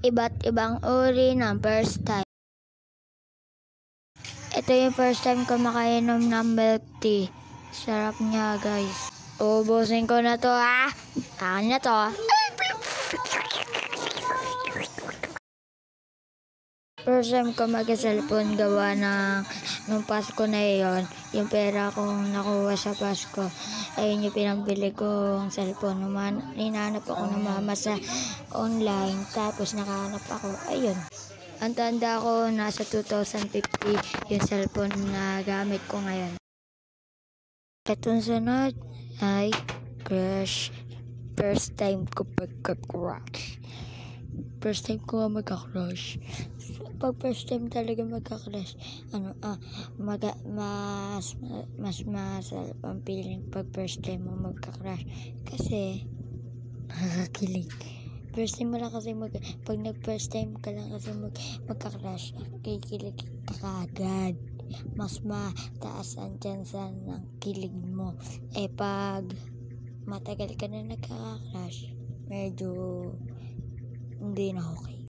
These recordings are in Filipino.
iba't ibang uri ng first time. Ito yung first time ko makainom ng milk tea. Sarap niya, guys. Ubusin ko na to, ha? Akin na to. First time ko mag-cellphone gawa nung Pasko na yon. Yung pera kong nakuha sa Pasko, ayun yung pinambili kong cellphone. Hinahanap ako ng mama sa online, tapos nakahanap ako. Ayun. Ang tanda ko, nasa 2050 yung cellphone na gamit ko ngayon. Itong sunod ay crush. First time ko pagka-crush. First time ko magka-crush. Pag first time talaga magka-crush, mas masarap ang feeling pag first time mo magka-crush. Kasi, nakakakilig. First time mo lang kasi pag nag-first time ka lang kasi magka-crush, kikilig ka kagad. Mas mataas ang tsansa ng kilig mo. Pag matagal ka na nagka-crush, medyo hindi na okay.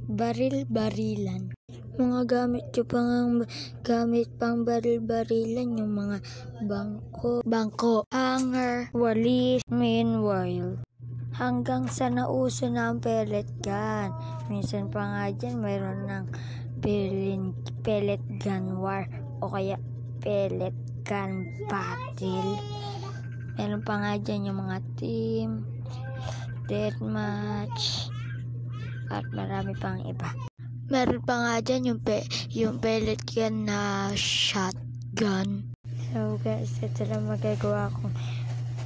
Baril-barilan. Mga gamit pang baril-barilan, yung mga bangko, hanger, walis. Meanwhile, hanggang sa nauso na ang pellet gun. Minsan pa nga dyan, mayroon ng pellet gun war o kaya pellet gun battle. Meron pa nga dyan yung mga team, deathmatch, at marami pang iba. Meron pa nga dyan yung pellet gun na shotgun. So guys, ito lang magagawa kong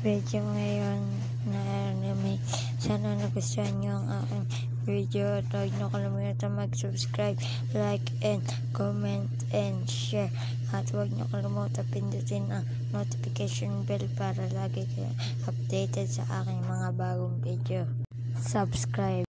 video ngayon na anime. Sana nagustuhan nyo ang aking video. At huwag nyo kalimutan mag-subscribe, like, and comment, and share. At huwag nyo kalimutan pindutin ang notification bell para lagi kayo updated sa aking mga bagong video. Subscribe.